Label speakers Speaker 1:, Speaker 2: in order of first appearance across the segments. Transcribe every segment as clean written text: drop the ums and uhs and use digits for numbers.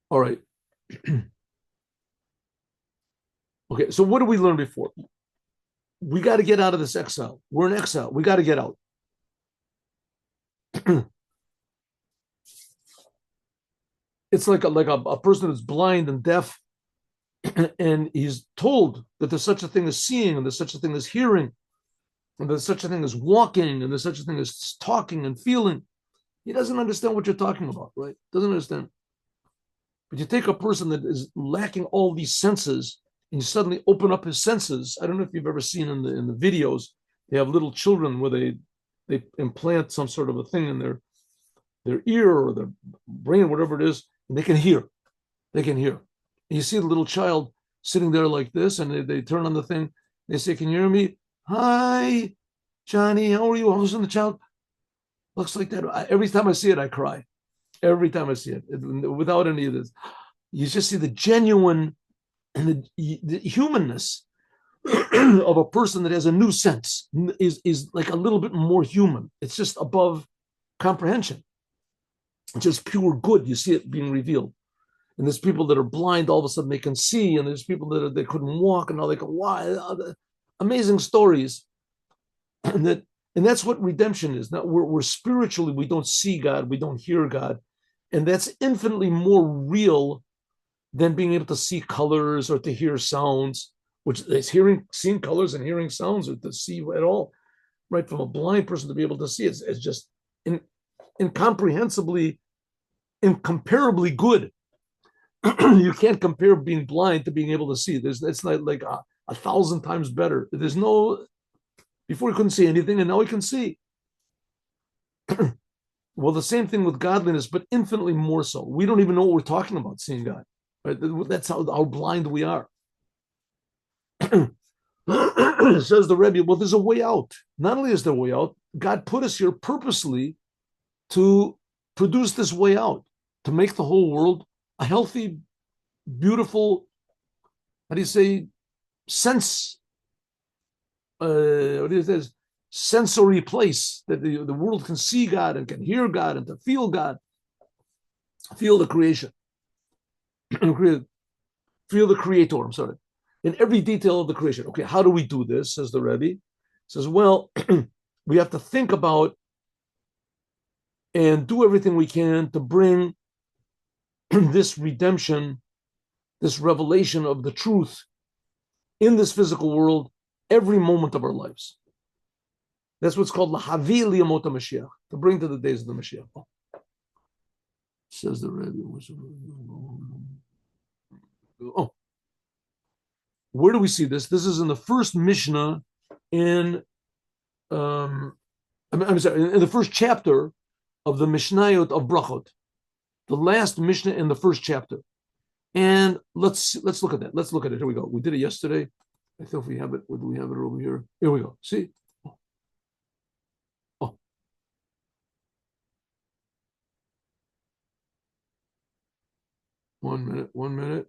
Speaker 1: All right. Okay, so what did we learn before? We got to get out of this exile. We're in exile. We got to get out. It's like a person that's blind and deaf, and he's told that there's such a thing as seeing, and there's such a thing as hearing, and there's such a thing as walking, and there's such a thing as talking and feeling. He doesn't understand what you're talking about, right? Doesn't understand. But you take a person that is lacking all these senses, and you suddenly open up his senses. I don't know if you've ever seen in the videos, they have little children where they implant some sort of a thing in their ear or their brain, whatever it is, and they can hear. They can hear. And you see the little child sitting there like this, and they turn on the thing. They say, "Can you hear me? Hi, Johnny. How are you?" All of a sudden, the child looks like that. Every time I see it, I cry. Every time I see it, without any of this, you just see the genuine and the humanness of a person that has a new sense is like a little bit more human. It's just above comprehension. It's just pure good. You see it being revealed. And there's people that are blind, all of a sudden they can see, and there's people they couldn't walk, and now they can walk. Amazing stories, and that's what redemption is. Now we're spiritually, we don't see God, we don't hear God, and that's infinitely more real than being able to see colors or to hear sounds, which is seeing colors and hearing sounds, or to see at all. Right, from a blind person to be able to see, it's just in, incomprehensibly, incomparably good. You can't compare being blind to being able to see. It's not like a thousand times better. There's no before he couldn't see anything, and now he can see. Well, the same thing with godliness, but infinitely more so. We don't even know what we're talking about seeing God. Right? That's how blind we are. Says the Rebbe, well, there's a way out. Not only is there a way out, God put us here purposely to produce this way out, to make the whole world a healthy, beautiful, how do you say, sense, what is this? Sensory place that the world can see God and can hear God and to feel God, feel the creation, feel the creator, I'm sorry, in every detail of the creation. Okay, how do we do this, says the Rebbe? He says, well, we have to think about and do everything we can to bring this redemption, this revelation of the truth in this physical world every moment of our lives. That's what's called lahavi liyamot Mashiach, to bring to the days of the Mashiach. Says the Rebbe. Oh, where do we see this? This is in the first Mishnah in, I'm sorry, in the first chapter of the Mishnayot of Brachot, the last Mishnah in the first chapter. And let's look at that. Let's look at it. Here we go. We did it yesterday. I think we have it. Do we have it over here? Here we go. See? Oh. One minute. One minute.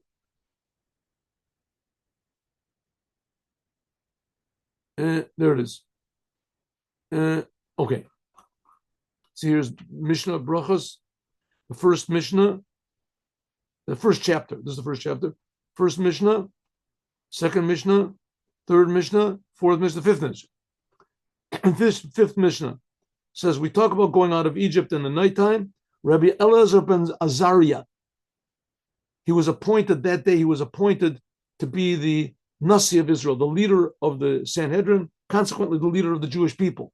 Speaker 1: There it is. Okay. So here's Mishnah Brachos, the first Mishnah, the first chapter. This is the first chapter. First Mishnah, second Mishnah, third Mishnah, fourth Mishnah, fifth Mishnah. And this fifth Mishnah says we talk about going out of Egypt in the nighttime. Rabbi Elazar ben Azariah, he was appointed that day. He was appointed to be the Nasi of Israel, the leader of the Sanhedrin, consequently the leader of the Jewish people.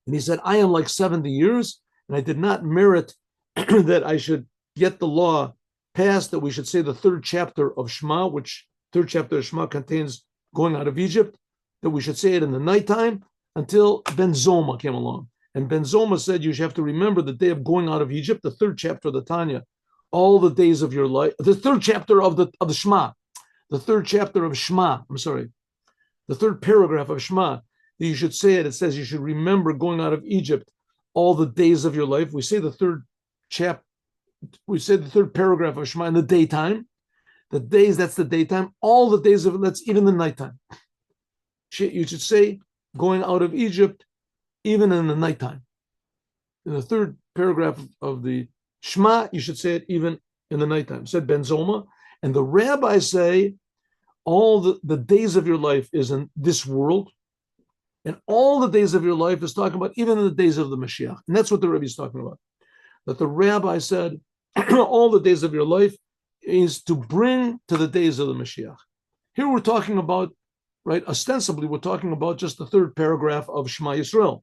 Speaker 1: And he said, I am like 70 years, and I did not merit that I should get the law passed that we should say the third chapter of Shema, which third chapter of Shema contains going out of Egypt, that we should say it in the nighttime until Ben Zoma came along. And Ben Zoma said, you have to remember the day of going out of Egypt, the third chapter of the Tanya, all the days of your life, the third chapter of the Shema, the third chapter of Shema, I'm sorry, the third paragraph of Shema, that you should say it. It says you should remember going out of Egypt all the days of your life. We say the third we say the third paragraph of Shema in the daytime. The days, that's the daytime. All the days of it, that's even the nighttime. You should say going out of Egypt even in the nighttime. In the third paragraph of the Shema, you should say it even in the nighttime. Said Ben Zoma, and the rabbis say all the days of your life is in this world, and all the days of your life is talking about even in the days of the Mashiach. And that's what the Rebbe is talking about. That the rabbi said all the days of your life is to bring to the days of the Mashiach. Here we're talking about, right, ostensibly we're talking about just the third paragraph of Shema Yisrael.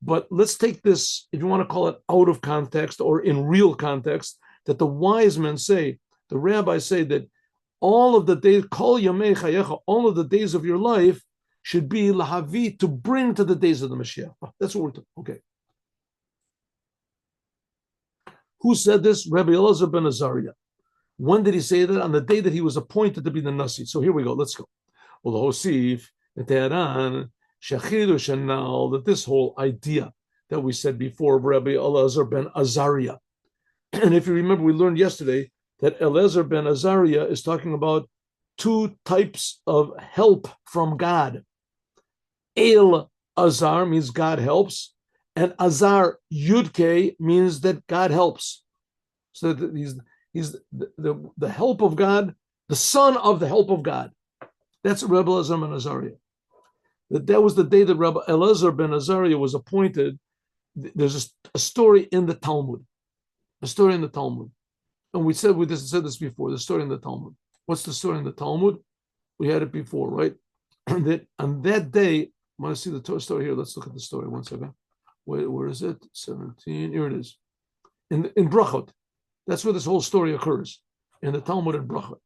Speaker 1: But let's take this, if you want to call it out of context or in real context, that the wise men say, the rabbis say that all of the days, kol yamei chayecha, all of the days of your life should be lahavi, to bring to the days of the Mashiach. That's what we're talking. Okay. Who said this? Rabbi Elazar ben Azariah. When did he say that? On the day that he was appointed to be the Nasi. So here we go. Let's go. That this whole idea that we said before of Rabbi Elazar ben Azariah. And if you remember, we learned yesterday that Elazar ben Azariah is talking about two types of help from God. El Azar means God helps, and Azar Yudke means that God helps. So that he's the help of God, the son of the help of God. That's Rebbe Elazar ben Azariah. That was the day that Rebbe Elazar ben Azariah was appointed. There's a story in the Talmud. A story in the Talmud. And we said this before, the story in the Talmud. What's the story in the Talmud? We had it before, right? And that on that day, I want to see the story here. Let's look at the story. One second. Where is it? 17. Here it is. In Brachot. That's where this whole story occurs. In the Talmud in Brachot.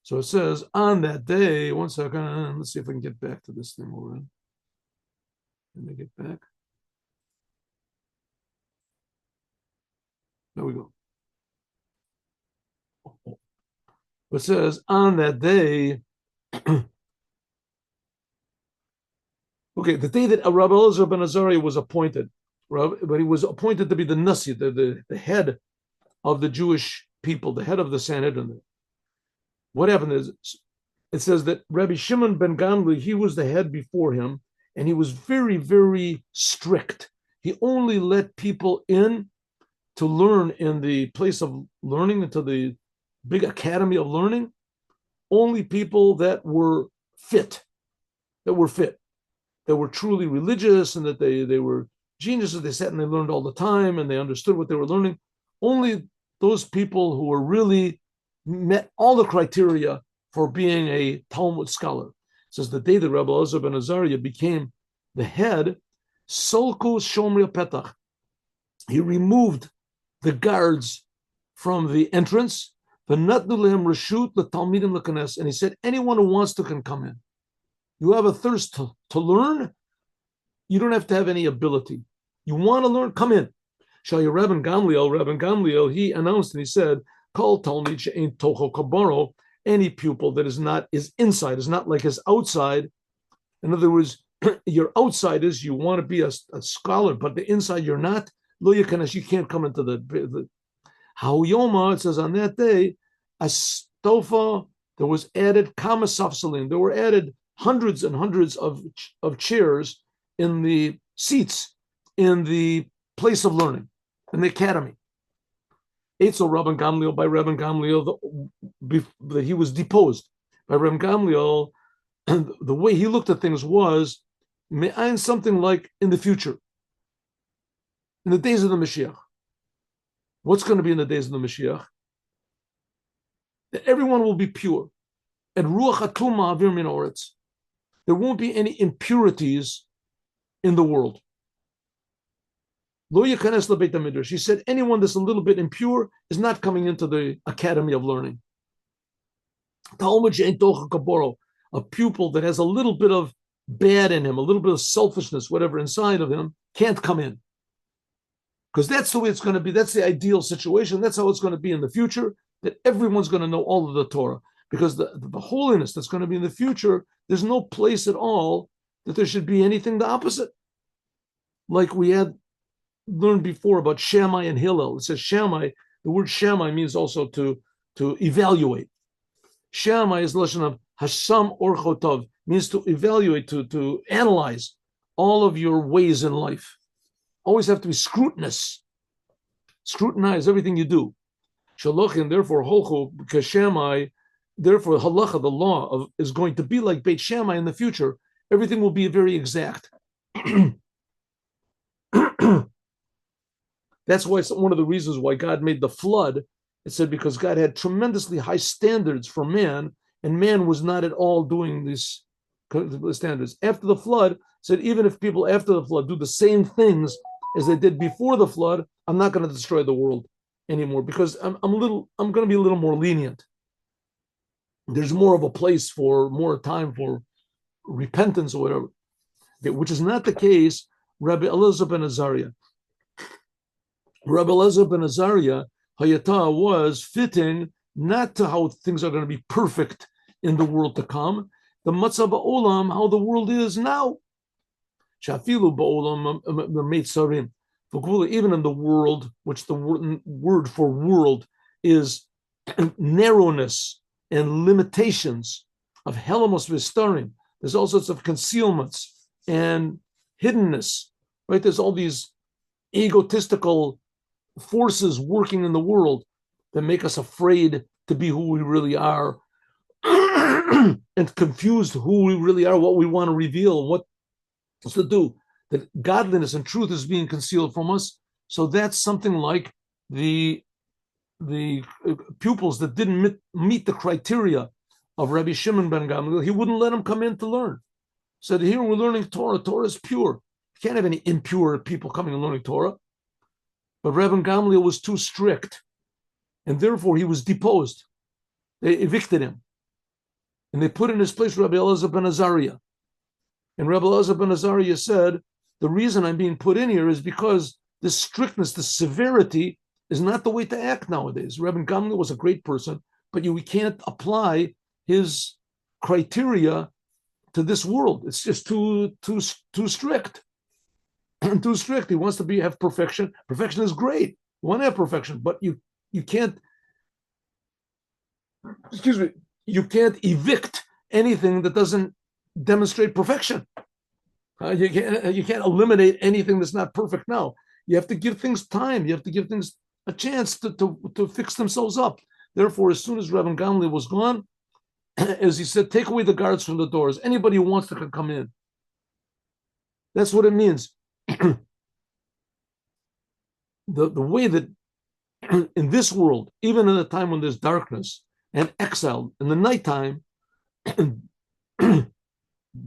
Speaker 1: So it says, on that day, one second. Let's see if I can get back to this thing we're in. Let me get back. There we go. It says, on that day, okay, the day that Rabbi Elazar ben Azariah was appointed, but he was appointed to be the Nasi, the head of the Jewish people, the head of the Sanhedrin. What happened is, it says that Rabbi Shimon ben Gamliel, he was the head before him, and he was very, very strict. He only let people in to learn in the place of learning, into the big academy of learning, only people that were fit, that were truly religious, and that they were geniuses. They sat and they learned all the time, and they understood what they were learning. Only those people who were really met all the criteria for being a Talmud scholar. It says the day that Rabbi Elazar ben Azariah became the head, Solku Shomri Petach, he removed the guards from the entrance, and he said, anyone who wants to can come in. You have a thirst to learn, you don't have to have any ability. You want to learn, come in. Rabban Gamliel, he announced and he said, Call Talmid she'ein tocho kabaro, any pupil that is not his inside, is not like his outside. In other words, your outside is you want to be a scholar, but the inside you're not. Lo yikanesh, you can't come into the Hauyoma, it says on that day, a stofa, there was added kamasafsalim, there were added hundreds and hundreds of chairs in the seats in the place of learning, in the academy. Eitzel Rabban Gamliel, by Rabban Gamliel, that he was deposed. By Rabban Gamliel, the way he looked at things was something like in the future, in the days of the Mashiach. What's going to be in the days of the Mashiach? That everyone will be pure. And ruach atuma avir min oretz. There won't be any impurities in the world. Lo yikanes lebeit hamidrash. He said anyone that's a little bit impure is not coming into the academy of learning. Talmud she'ein tocha kaboro, a pupil that has a little bit of bad in him, a little bit of selfishness, whatever inside of him, can't come in. Because that's the way it's going to be. That's the ideal situation. That's how it's going to be in the future, that everyone's going to know all of the Torah. Because the holiness that's going to be in the future, there's no place at all that there should be anything the opposite. Like we had learned before about Shammai and Hillel. It says Shammai, the word Shammai means also to evaluate. Shammai is the lesson of Hasham Orchotov, means to evaluate, to analyze all of your ways in life. Always have to be scrutinize everything you do. Shalochin, therefore, holchu k'Shamai, therefore halacha, the law of is going to be like Beit Shammai in the future. Everything will be very exact. That's why one of the reasons why God made the flood. It said because God had tremendously high standards for man, and man was not at all doing these standards. After the flood, it said even if people after the flood do the same things as they did before the flood, I'm not going to destroy the world anymore because I'm going to be a little more lenient. There's more of a place for more time for repentance or whatever, which is not the case. Rabbi Elazar ben Azariah. Rabbi Elazar ben Azariah, Hayata, was fitting not to how things are going to be perfect in the world to come, the matzah ba'olam, how the world is now. Shafilu ba'olam meitzarim. Even in the world, which the word for world is narrowness and limitations of helamos vistarim. There's all sorts of concealments and hiddenness, right? There's all these egotistical forces working in the world that make us afraid to be who we really are and confused who we really are, what we want to reveal, and what to do. That godliness and truth is being concealed from us. So that's something like the pupils that didn't meet the criteria of Rabbi Shimon ben Gamliel. He wouldn't let them come in to learn. Said, here we're learning Torah. Torah is pure. You can't have any impure people coming and learning Torah. But Rabbi Gamliel was too strict, and therefore he was deposed. They evicted him, and they put in his place Rabbi Elazar ben Azariah. And Rabbi Elazar ben Azariah said, the reason I'm being put in here is because this strictness, this severity is not the way to act nowadays. Rabbi Gamliel was a great person, but we can't apply his criteria to this world. It's just too strict. Too strict. He wants to have perfection. Perfection is great. You want to have perfection, but you can't. Excuse me. You can't evict anything that doesn't demonstrate perfection. You can't eliminate anything that's not perfect now. You have to give things time. You have to give things a chance to fix themselves up. Therefore, as soon as Rabbi Gamliel was gone, as he said, take away the guards from the doors. Anybody who wants to can come in. That's what it means. The way that in this world, even in a time when there's darkness and exile in the nighttime,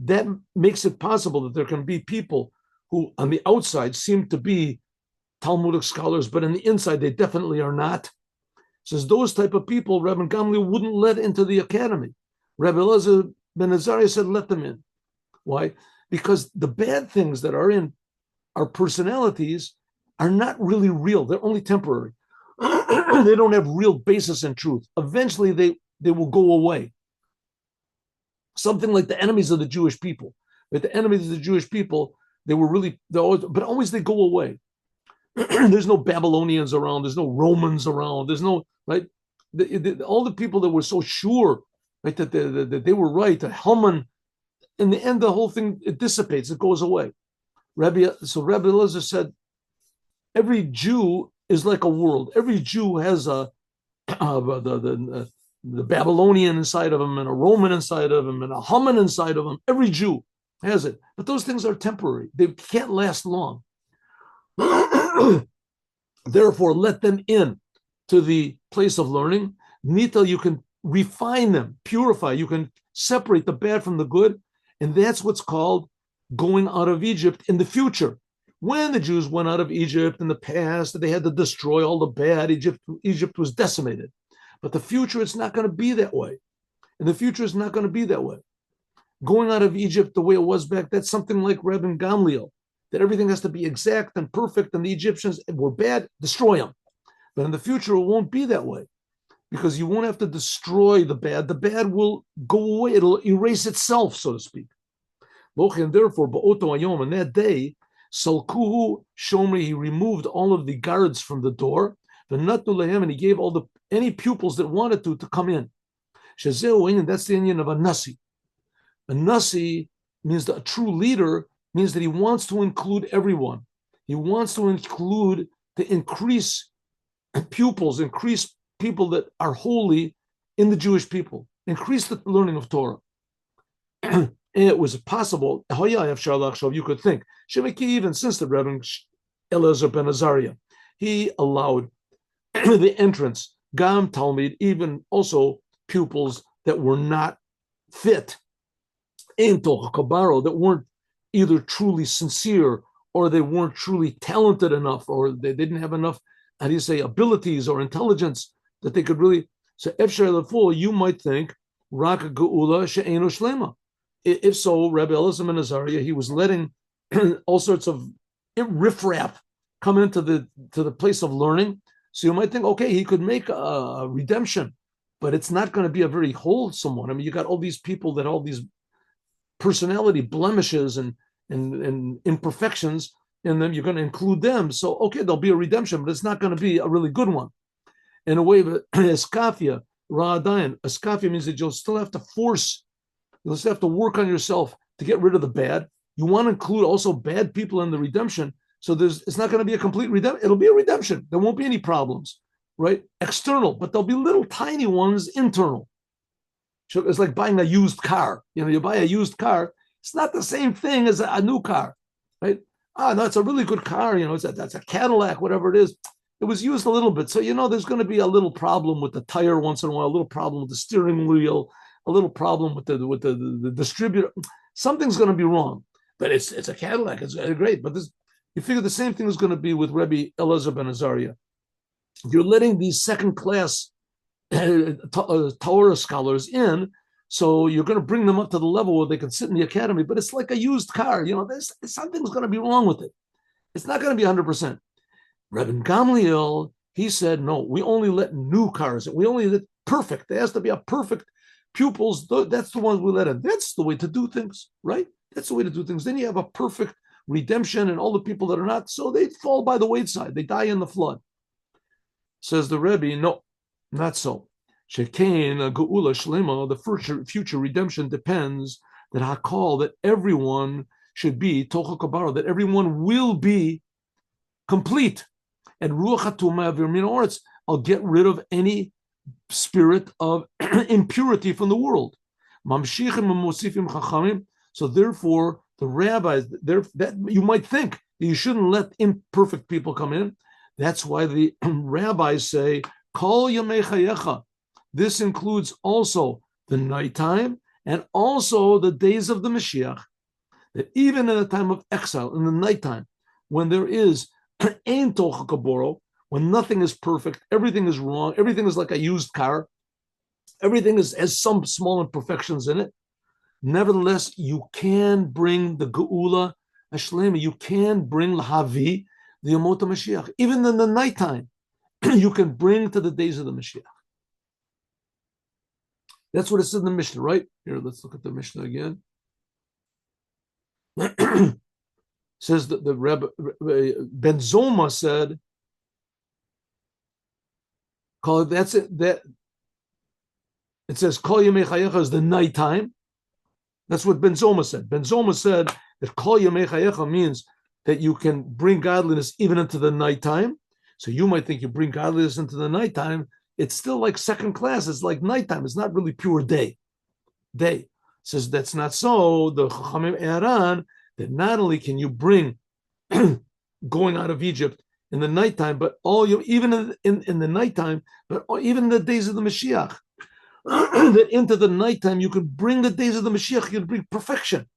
Speaker 1: that makes it possible that there can be people who on the outside seem to be Talmudic scholars, but on the inside they definitely are not. Says those type of people, Rabbi Gamliel wouldn't let into the academy. Rabbi Elazar ben Azariah said, let them in. Why? Because the bad things that are in our personalities are not really real. They're only temporary. They don't have real basis in truth. Eventually, they will go away. Something like the enemies of the Jewish people. But the enemies of the Jewish people, always they go away. There's no Babylonians around. There's no Romans around. There's no, right? All the people that were so sure, right, that they were right, that Haman, in the end, the whole thing, it dissipates. It goes away. Rabbi Elazar said, every Jew is like a world. Every Jew has the Babylonian inside of him, and a Roman inside of him, and a Haman inside of him. Every Jew has it. But those things are temporary. They can't last long. Therefore, let them in to the place of learning. Nita, you can refine them, purify. You can separate the bad from the good. And that's what's called going out of Egypt in the future. When the Jews went out of Egypt in the past, they had to destroy all the bad. Egypt was decimated. But the future, it's not going to be that way. In the future, it's not going to be that way. Going out of Egypt the way it was back, that's something like Rebbe Gamliel, that everything has to be exact and perfect, and the Egyptians were bad, destroy them. But in the future, it won't be that way, because you won't have to destroy the bad. The bad will go away. It'll erase itself, so to speak. And therefore, in that day, Salkuhu Shomri, he removed all of the guards from the door, and he gave any pupils that wanted to come in. That's the Indian of a Nasi. A Nasi means that a true leader means that he wants to include everyone. He wants to include, to increase pupils, increase people that are holy in the Jewish people. Increase the learning of Torah. And it was possible, you could think, even since the Reverend Elazar ben Azariah, he allowed the entrance, Gam Talmid, even also pupils that were not fit into Kabaro, that weren't either truly sincere or they weren't truly talented enough, or they didn't have enough, how do you say, abilities or intelligence that they could really. So, Efshar Leful, you might think, Rak Geula She'enu Shlema. If so, Rebbe Elazar ben Azariah, he was letting all sorts of riffraff come into the place of learning. So you might think, okay, he could make a redemption, but it's not going to be a very wholesome one. I mean, you got all these people that all these personality blemishes and imperfections in them. You're going to include them. So, okay, there'll be a redemption, but it's not going to be a really good one. In a way, Eskafia, Ra'adayan, Eskafia means that you'll still have to you'll still have to work on yourself to get rid of the bad. You want to include also bad people in the redemption. So it's not going to be a complete redemption. It'll be a redemption. There won't be any problems, right? External, but there'll be little tiny ones internal. So it's like buying a used car. You buy a used car. It's not the same thing as a new car, right? No, it's a really good car. That's a Cadillac, whatever it is. It was used a little bit. So, there's going to be a little problem with the tire once in a while, a little problem with the steering wheel, a little problem with the distributor. Something's going to be wrong, but it's a Cadillac. It's great. But you figure the same thing is going to be with Rebbe Elazar ben Azariah. You're letting these second-class Torah scholars in, so you're going to bring them up to the level where they can sit in the academy, but it's like a used car. Something's going to be wrong with it. It's not going to be 100%. Rebbe Gamliel, he said, no, we only let new cars in. We only let perfect. There has to be a perfect pupils. That's the ones we let in. That's the way to do things, right? That's the way to do things. Then you have a perfect redemption, and all the people that are not, so they fall by the wayside. They die in the flood. Says the Rebbe, no, not so. Shekain Geula Shlema, the future redemption depends that Hakal, that everyone should be Tocha Kabara, that everyone will be complete. And Ruach HaTumah V'Min Oretz, I'll get rid of any spirit of impurity from the world. Mamshichim Mosifim Chachamim. So therefore, the rabbis, that you might think that you shouldn't let imperfect people come in. That's why the rabbis say, Kol Yamei Chayecha. This includes also the nighttime and also the days of the Mashiach. That even in the time of exile, in the nighttime, when there is Ein Tocha Kaboro, when nothing is perfect, everything is wrong, everything is like a used car, everything has some small imperfections in it. Nevertheless, you can bring the Geula Hashlema, you can bring Lahavi, the Yomot Mashiach. Even in the nighttime, you can bring to the days of the Mashiach. That's what it says in the Mishnah, right? Here, let's look at the Mishnah again. Says that the Rebbe Ben Zoma said, that's it. That it says Kol Yemei Chayecha is the nighttime. That's what Ben Zoma said. Ben Zoma said that Kol Yemei Chayecha means that you can bring godliness even into the nighttime. So you might think you bring godliness into the nighttime. It's still like second class. It's like nighttime. It's not really pure day. Day says that's not so. The Chachamim Eran, that not only can you bring going out of Egypt in the nighttime, but even in the nighttime, but even in the days of the Mashiach, that into the nighttime you can bring the days of the Mashiach. You can bring perfection.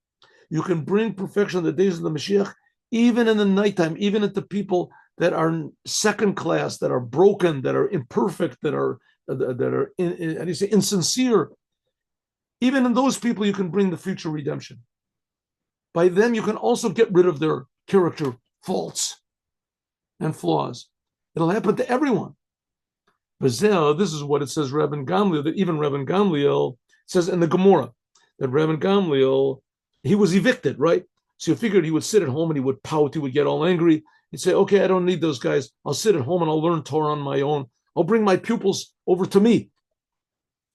Speaker 1: You can bring perfection in the days of the Mashiach, even in the nighttime, even at the people that are second class, that are broken, that are imperfect, that are how do you say, insincere. Even in those people, you can bring the future redemption. By them, you can also get rid of their character faults and flaws. It'll happen to everyone. This is what it says, Rebbe Gamliel, that even Rebbe Gamliel says in the Gemara, that Rebbe Gamliel, he was evicted, right? So you figured he would sit at home and he would pout, he would get all angry. He'd say, okay, I don't need those guys. I'll sit at home and I'll learn Torah on my own. I'll bring my pupils over to me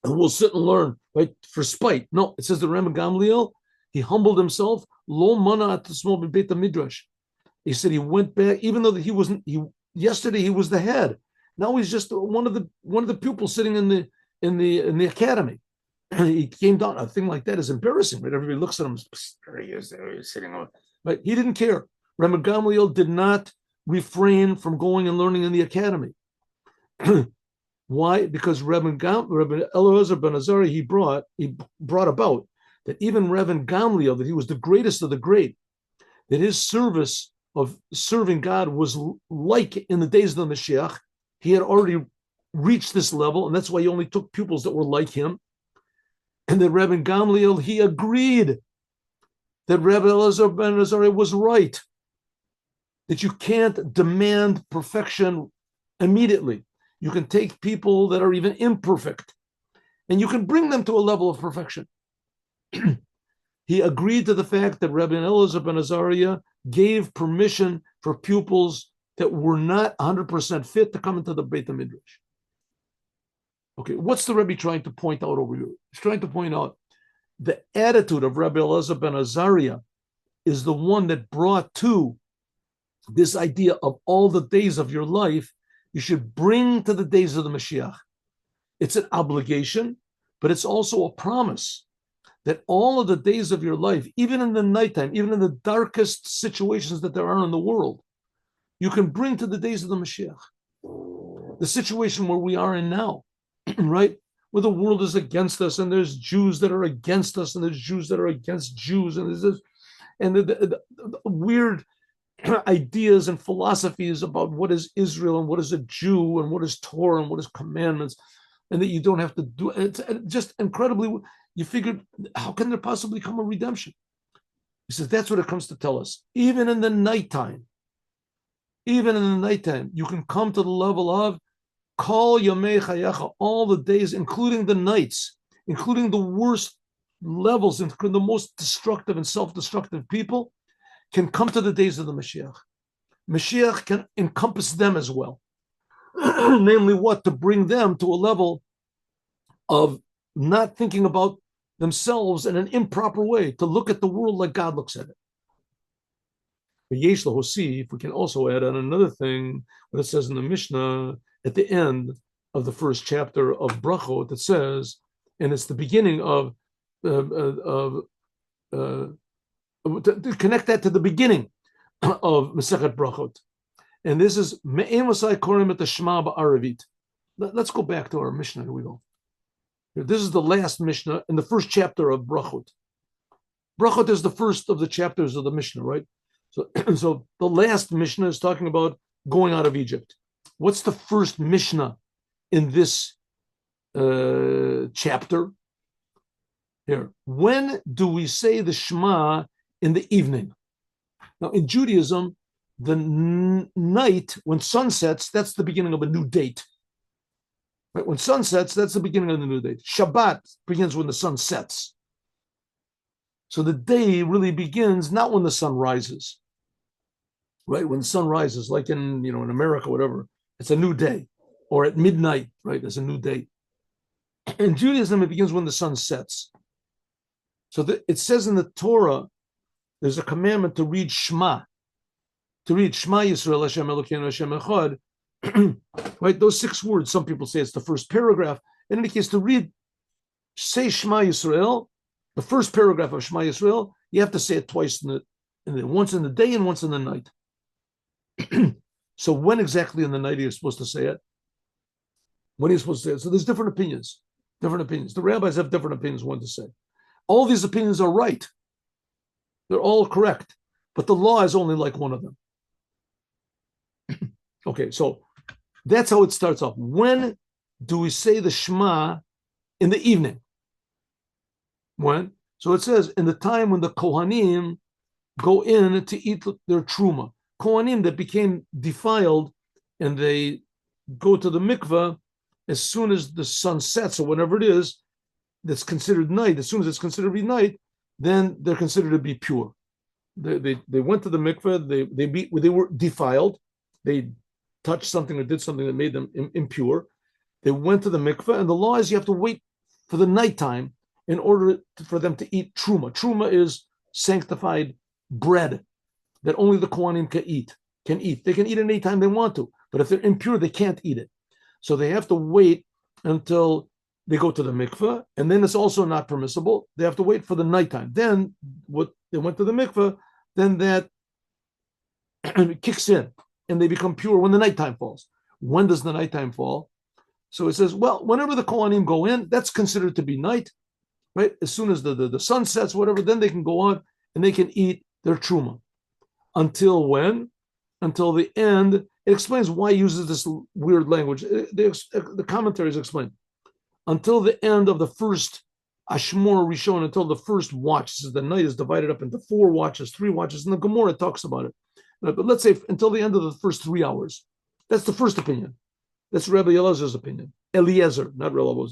Speaker 1: and we'll sit and learn, right? For spite. No, it says the Rebbe Gamliel, he humbled himself. Lo mana at the small beit midrash. He said he went back, even though he wasn't. Yesterday he was the head, Now he's just one of the pupils sitting in the academy. He came down. A thing like that is embarrassing, right? Everybody looks at him. There he is. There he is sitting on. But he didn't care. Rebbe Gamliel did not refrain from going and learning in the academy. Why? Because Rebbe Eliezer ben Azariah he brought about that even Rebbe Gamliel, that he was the greatest of the great, that his service of serving God was like in the days of the Mashiach. He had already reached this level, and that's why he only took pupils that were like him. And that Rebbe Gamliel, he agreed that Rebbe Eliezer ben Azariah was right, that you can't demand perfection immediately. You can take people that are even imperfect, and you can bring them to a level of perfection. He agreed to the fact that Rebbe Eliezer ben Azariah gave permission for pupils that were not 100% fit to come into the Beit HaMidrash. Okay, what's the Rebbe trying to point out over here? He's trying to point out the attitude of Rebbe Eliezer ben Azariah is the one that brought to this idea of all the days of your life you should bring to the days of the Mashiach. It's an obligation, but it's also a promise that all of the days of your life, even in the nighttime, even in the darkest situations that there are in the world, you can bring to the days of the Mashiach. The situation where we are in now, right? Where the world is against us, and there's Jews that are against us, and there's Jews that are against Jews, and there's this, and the weird ideas and philosophies about what is Israel and what is a Jew and what is Torah and what is commandments, and that you don't have to do it's just incredibly. You figured, how can there possibly come a redemption? He says that's what it comes to tell us. Even in the nighttime, you can come to the level of Kol Yomei Chayecha, all the days, including the nights, including the worst levels, including the most destructive and self-destructive people, can come to the days of the Mashiach. Mashiach can encompass them as well. Namely, what? To bring them to a level of not thinking about themselves in an improper way, to look at the world like God looks at it. Yesh Lahosif, we can also add on another thing, what it says in the Mishnah at the end of the first chapter of Brachot, that says, and it's the beginning of to connect that to the beginning of Masechet Brachot. And this is Me'em Osai Korim et Shema Ba'aravit. Let's go back to our Mishnah. Here we go. This is the last Mishnah in the first chapter of Brachot. Brachot is the first of the chapters of the Mishnah, right? So the last Mishnah is talking about going out of Egypt. What's the first Mishnah in this chapter? Here, when do we say the Shema in the evening? Now, in Judaism, the night, when sun sets, that's the beginning of a new date. Right? When sun sets, that's the beginning of the new date. Shabbat begins when the sun sets. So the day really begins not when the sun rises, right? When the sun rises, like in America, whatever, it's a new day. Or at midnight, right? There's a new day. In Judaism, it begins when the sun sets. So it says in the Torah, there's a commandment to read Shema. To read Shema Yisrael Hashem Elokeinu Hashem Echad. Right? Those 6 words, some people say it's the first paragraph. In any case, say Shema Yisrael, the first paragraph of Shema Yisrael, you have to say it twice, once in the day and once in the night. So when exactly in the night are you supposed to say it? When are you supposed to say it? So there's different opinions. The rabbis have different opinions when to say. All these opinions are right. They're all correct. But the law is only like one of them. Okay, so that's how it starts off. When do we say the Shema in the evening? When? So it says, in the time when the Kohanim go in to eat their truma. Kohanim that became defiled, and they go to the mikveh as soon as the sun sets, or whenever it is, that's considered night. As soon as it's considered to be night, then they're considered to be pure. They went to the mikveh, they were defiled, they touched something or did something that made them impure. They went to the mikveh, and the law is you have to wait for the nighttime in order for them to eat truma. Truma is sanctified bread that only the Kohanim can eat. They can eat it any time they want to, but if they're impure, they can't eat it. So they have to wait until they go to the mikveh, and then it's also not permissible. They have to wait for the nighttime. Then what they went to the mikveh, then that kicks in, and they become pure when the nighttime falls. When does the nighttime fall? So it says, well, whenever the Kohanim go in, that's considered to be night, right? As soon as the sun sets, whatever, then they can go on and they can eat their truma. Until when? Until the end. It explains why it uses this weird language. The commentaries explain. Until the end of the first Ashmor Rishon, until the first watch. The night is divided up into 4 watches, 3 watches, and the Gemara talks about it. But let's say until the end of the first 3 hours. That's the first opinion. That's Rebbe Eliezer's opinion. Eliezer, not Rebbe.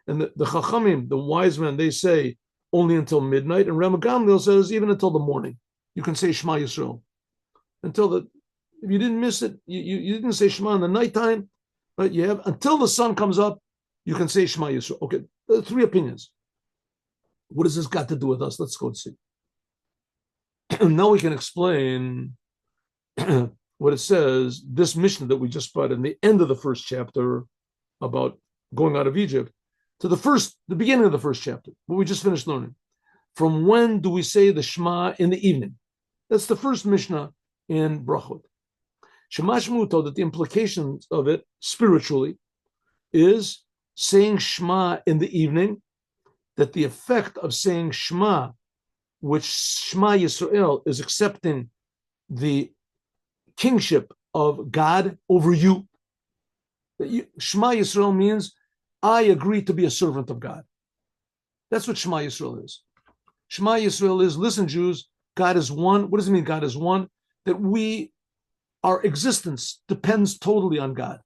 Speaker 1: And the Chachamim, the wise men, they say only until midnight. And Rama Gamliel says even until the morning. You can say Shema Yisrael. If you didn't miss it, you didn't say Shema in the nighttime, but you have until the sun comes up, you can say Shema Yisrael. Okay, there are 3 opinions. What has this got to do with us? Let's go and see. Now we can explain what it says, this Mishnah that we just brought in the end of the first chapter about going out of Egypt, to the beginning of the first chapter, what we just finished learning. From when do we say the Shema in the evening? That's the first Mishnah in Brachot. Shema Shmuto, that the implications of it spiritually is saying Shema in the evening, that the effect of saying Shema, which Shema Yisrael is accepting the kingship of God over you. Shema Yisrael means I agree to be a servant of God. That's what Shema Yisrael is. Shema Yisrael is, listen, Jews, God is one. What does it mean, God is one? That our existence depends totally on God.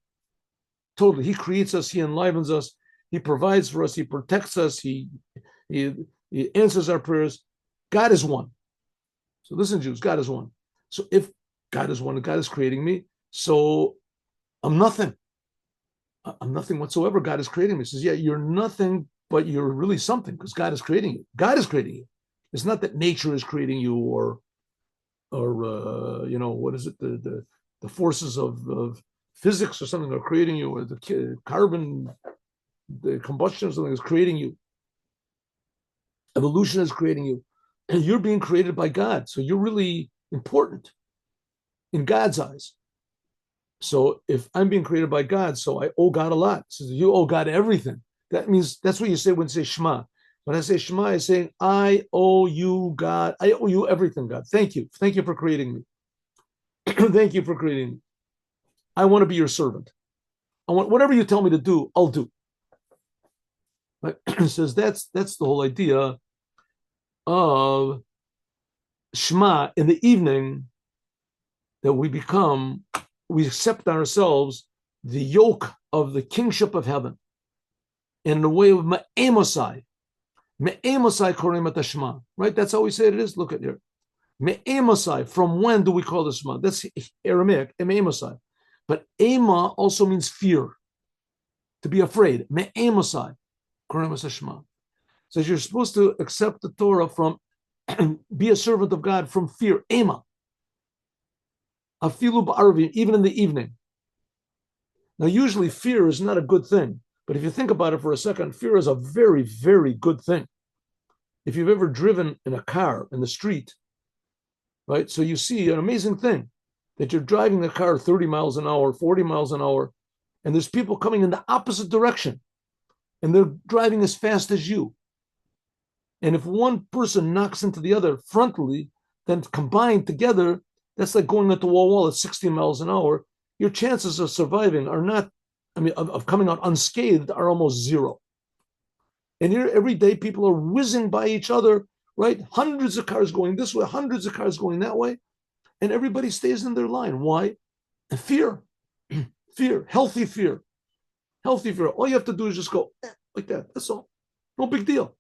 Speaker 1: Totally. He creates us, He enlivens us, He provides for us, He protects us, He answers our prayers. God is one. So listen, Jews, God is one. So if God is one and God is creating me, so I'm nothing. I'm nothing whatsoever. God is creating me. He says, yeah, you're nothing, but you're really something because God is creating you. God is creating you. It's not that nature is creating you or what is it? The forces of physics or something are creating you, or the carbon, the combustion or something is creating you. Evolution is creating you. And you're being created by God. So you're really important in God's eyes. So if I'm being created by God, so I owe God a lot. So you owe God everything. That means that's what you say when you say Shema. When I say Shema, I'm saying I owe you, God. I owe you everything, God. Thank you. Thank you for creating me. Thank you for creating me. I want to be your servant. I want whatever you tell me to do, I'll do. Right? It says that's the whole idea of Shema in the evening, that we accept ourselves the yoke of the kingship of heaven in the way of Me'emosai. Me'emosai korim et Shema. Right? That's how we say it is. Look at here. Me'emosai. From when do we call the Shema? That's Aramaic, Me'emosai. But Ema also means fear, to be afraid. Me'emosai korim et Shema. So you're supposed to accept the Torah from and be a servant of God from fear. Ema. Afilu ba'arvim, even in the evening. Now, usually fear is not a good thing. But if you think about it for a second, fear is a very, very good thing. If you've ever driven in a car in the street, right? So you see an amazing thing that you're driving the car 30 miles an hour, 40 miles an hour, and there's people coming in the opposite direction, and they're driving as fast as you. And if one person knocks into the other frontally, then combined together, that's like going into a wall at 60 miles an hour. Your chances of surviving are not, of coming out unscathed are almost zero. And here, every day, people are whizzing by each other, right? Hundreds of cars going this way, hundreds of cars going that way, and everybody stays in their line. Why? And fear. Fear, healthy fear. Healthy fear. All you have to do is just go like that. That's all. No big deal.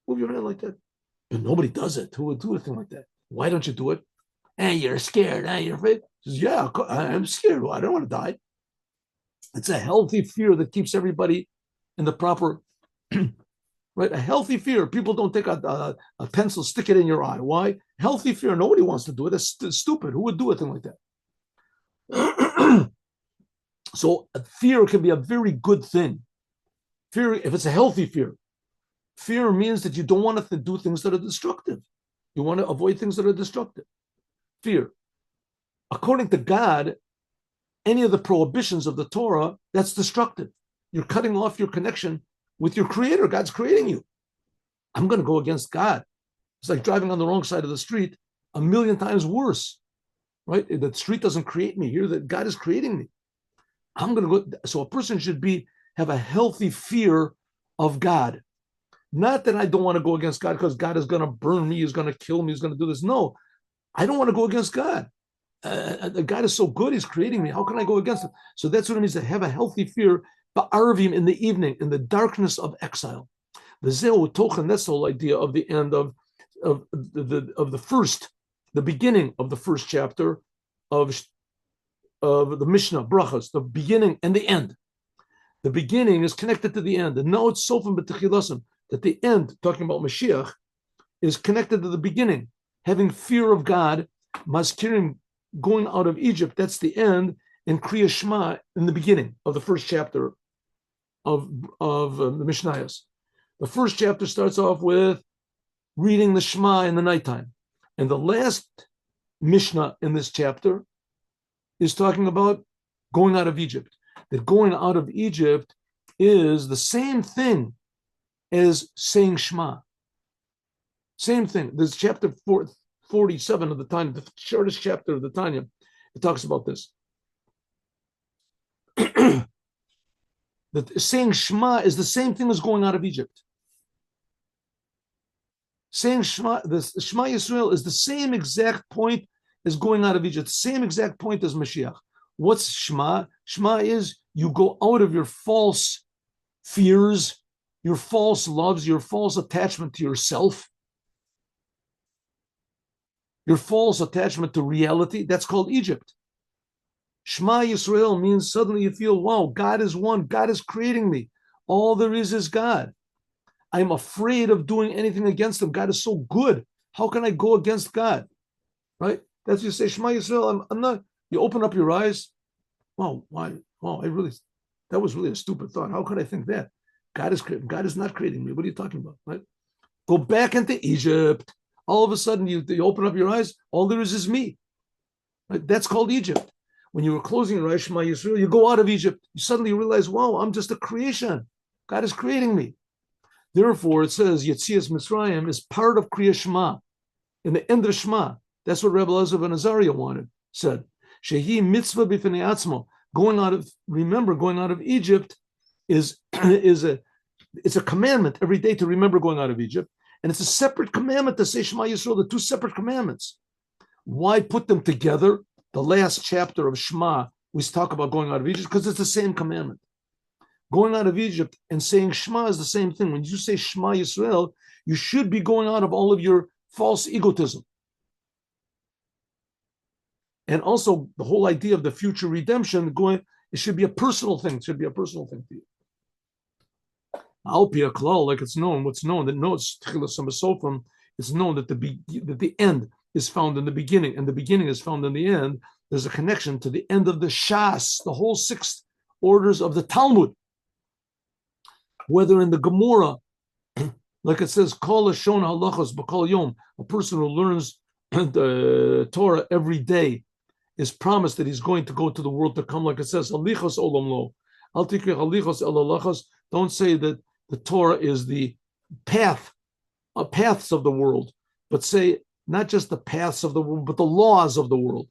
Speaker 1: Move your hand like that. But nobody does it. Who would do a thing like that? Why don't you do it? Hey, you're scared. Hey, you're afraid. Says, yeah, I'm scared. Well, I don't want to die. It's a healthy fear that keeps everybody in the proper, right? A healthy fear. People don't take a pencil, stick it in your eye. Why? Healthy fear. Nobody wants to do it. That's stupid. Who would do a thing like that? So fear can be a very good thing. Fear, if it's a healthy fear, fear means that you don't want to do things that are destructive. You want to avoid things that are destructive. Fear. According to God, any of the prohibitions of the Torah, that's destructive. You're cutting off your connection with your creator. God's creating you. I'm going to go against God. It's like driving on the wrong side of the street, a million times worse, right? The street doesn't create me here, that God is creating me. I'm going to go. So a person should have a healthy fear of God. Not that I don't want to go against God because God is going to burn me, he's going to kill me, he's going to do this. No, I don't want to go against God. God is so good, he's creating me. How can I go against him? So that's what it means to have a healthy fear, ba'arvim, in the evening, in the darkness of exile. That's the whole idea of the end of the beginning of the first chapter of the Mishnah, Brachas, the beginning and the end. The beginning is connected to the end. And now it's Sofim B'Techilasim, that the end, talking about Mashiach, is connected to the beginning. Having fear of God, Mazkirim, going out of Egypt, that's the end, and Kriya Shema in the beginning of the first chapter of the Mishnayos. The first chapter starts off with reading the Shema in the nighttime. And the last Mishnah in this chapter is talking about going out of Egypt. That going out of Egypt is the same thing as saying Shema. Same thing. There's chapter 47 of the Tanya, the shortest chapter of the Tanya. It talks about this. That saying Shema is the same thing as going out of Egypt. Saying Shema, the Shema Yisrael is the same exact point as going out of Egypt, same exact point as Mashiach. What's Shema? Shema is you go out of your false fears, your false loves, your false attachment to yourself, your false attachment to reality. That's called Egypt. Shema Yisrael means suddenly you feel, wow, God is one. God is creating me. All there is God. I'm afraid of doing anything against him. God is so good. How can I go against God? Right? That's what you say, Shema Yisrael. I'm not. You open up your eyes. Wow, why? Wow, that was really a stupid thought. How could I think that? God is not creating me. What are you talking about? Right? Go back into Egypt. All of a sudden, you open up your eyes. All there is me. Right? That's called Egypt. When you were closing your eyes, Shema Yisrael, you go out of Egypt. You suddenly realize, wow, I'm just a creation. God is creating me. Therefore, it says Yetzias Mitzrayim is part of Kriya Shema. In the end of Shema, that's what Rebbe Elazar ben Azariah said. Shehi mitzvah b'fnei atzmo. Going out of Egypt is a commandment every day to remember going out of Egypt, and it's a separate commandment to say Shema Yisrael. The two separate commandments. Why put them together? The last chapter of Shema, we talk about going out of Egypt because it's the same commandment. Going out of Egypt and saying Shema is the same thing. When you say Shema Yisrael, you should be going out of all of your false egotism. And also the whole idea of the future redemption, it should be a personal thing. It should be a personal thing to you. Alpia Klal, like it's known, it's known that the end is found in the beginning, and the beginning is found in the end. There's a connection to the end of the Shas, the whole 6 orders of the Talmud. Whether in the Gemara, like it says, Kol Lashon Halachos B'Kol Yom, a person who learns the Torah every day is promised that he's going to go to the world to come, like it says, Halichos Olam Lo. Al Tikri Halichos El Halachos. Don't say that the Torah is the paths of the world, but say not just the paths of the world, but the laws of the world.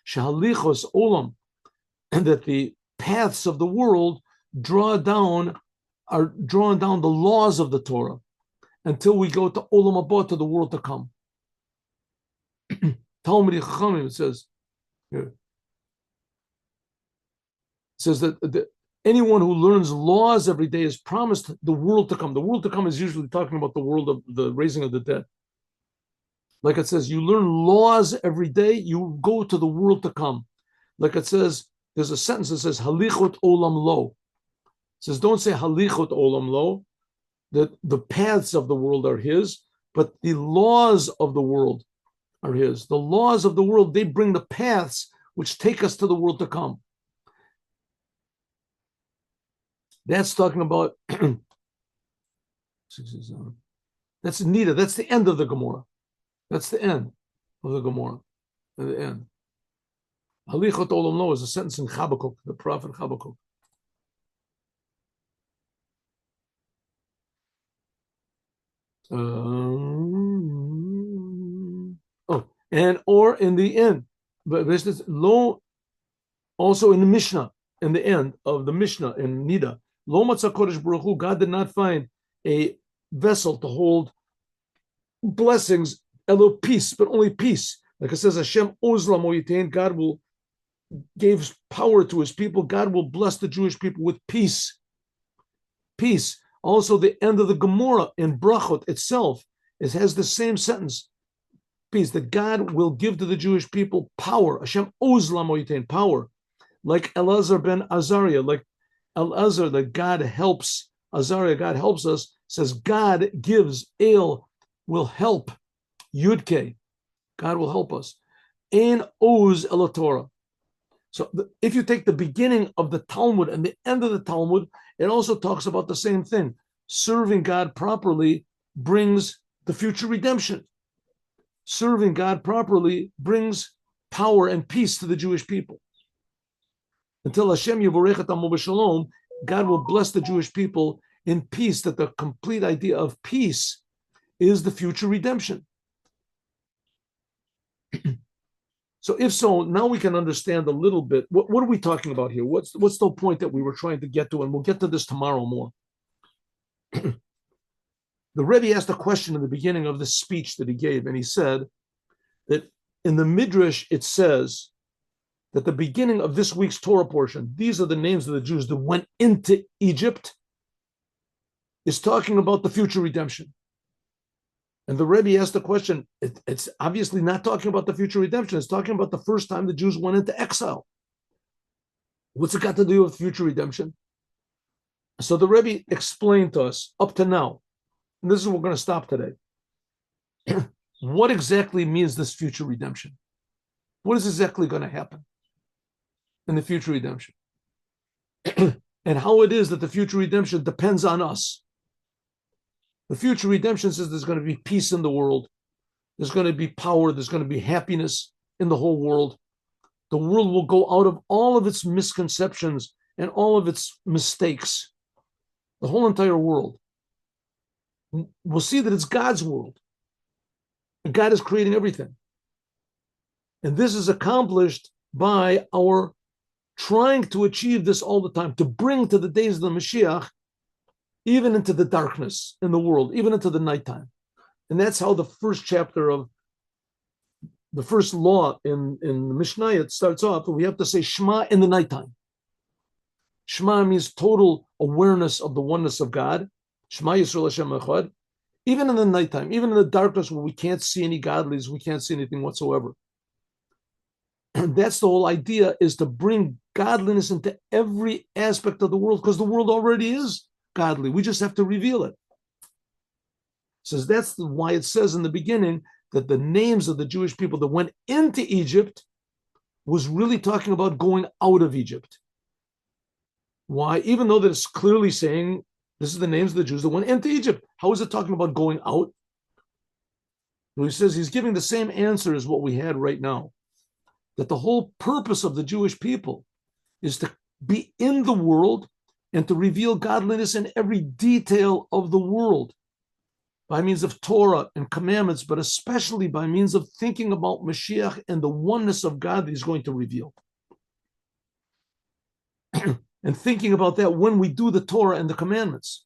Speaker 1: Shehalichos Olam, and that the paths of the world are drawing down the laws of the Torah until we go to Olam Haba, to the world to come. Talmud Chachamim, it says that anyone who learns laws every day is promised the world to come. The world to come is usually talking about the world of the raising of the dead. Like it says, you learn laws every day, you go to the world to come. Like it says, there's a sentence that says, Halichot Olam Lo. It says, don't say Halichot Olam Lo, that the paths of the world are his, but the laws of the world are his. The laws of the world, they bring the paths which take us to the world to come. That's talking about that's Nida. That's the end of the Gemara. That's the end of the Gemara. At the end. Halichot Olam Lo is a sentence in Habakkuk, the prophet Habakkuk. And or in the end, but lo, also in the Mishnah, in the end of the Mishnah in Nida, lo matzah kodesh baruch hu, God did not find a vessel to hold blessings, elo peace, but only peace. Like it says, Hashem ozla moyitain, God will gave power to his people. God will bless the Jewish people with peace. Peace. Also, the end of the Gemara in Brachot itself has the same sentence. Peace, that God will give to the Jewish people power. Hashem ozla moyitain, power. Like Elazar ben Azariah, like Elazar, that God helps. Azariah, God helps us, says God gives, El will help. Yudke, God will help us. Ein oz el Torah. So if you take the beginning of the Talmud and the end of the Talmud, it also talks about the same thing. Serving God properly brings the future redemption. Serving God properly brings power and peace to the Jewish people. Until Hashem Yivorech et Amo b'shalom, God will bless the Jewish people in peace, that the complete idea of peace is the future redemption. So if so, now we can understand a little bit. What are we talking about here? What's the point that we were trying to get to? And we'll get to this tomorrow more. The Rebbe asked a question in the beginning of the speech that he gave, and he said that in the Midrash, it says that the beginning of this week's Torah portion, these are the names of the Jews that went into Egypt, is talking about the future redemption. And the Rebbe asked the question, it's obviously not talking about the future redemption. It's talking about the first time the Jews went into exile. What's it got to do with future redemption? So the Rebbe explained to us up to now, and this is where we're going to stop today. What exactly means this future redemption? What is exactly going to happen in the future redemption? And how it is that the future redemption depends on us. The future redemption says there's going to be peace in the world. There's going to be power. There's going to be happiness in the whole world. The world will go out of all of its misconceptions and all of its mistakes. The whole entire world. We'll see that it's God's world. And God is creating everything. And this is accomplished by our trying to achieve this all the time, to bring to the days of the Moshiach even into the darkness in the world, even into the nighttime. And that's how the first chapter of the first law in the Mishnah, it starts off, we have to say Shema in the nighttime. Shema means total awareness of the oneness of God. Shema Yisrael Hashem Echad. Even in the nighttime, even in the darkness where we can't see any godliness, we can't see anything whatsoever. And that's the whole idea, is to bring godliness into every aspect of the world, because the world already is godly. We just have to reveal it. Says that's why it says in the beginning that the names of the Jewish people that went into Egypt was really talking about going out of Egypt. Why? Even though that it's clearly saying this is the names of the Jews that went into Egypt. How is it talking about going out? Well, he says he's giving the same answer as what we had right now. That the whole purpose of the Jewish people is to be in the world and to reveal godliness in every detail of the world by means of Torah and commandments, but especially by means of thinking about Mashiach and the oneness of God that he's going to reveal. And thinking about that when we do the Torah and the commandments.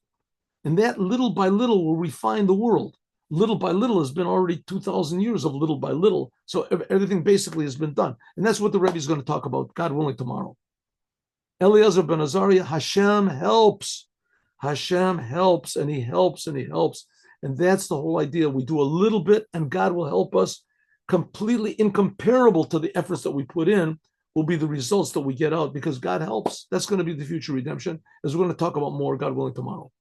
Speaker 1: And that little by little will refine the world. Little by little has been already 2,000 years of little by little. So everything basically has been done. And that's what the Rebbe is going to talk about, God willing, tomorrow. Eliezer ben Azariah, Hashem helps. Hashem helps, and he helps, and he helps. And that's the whole idea. We do a little bit, and God will help us. Completely incomparable to the efforts that we put in will be the results that we get out, because God helps. That's going to be the future redemption, as we're going to talk about more, God willing, tomorrow.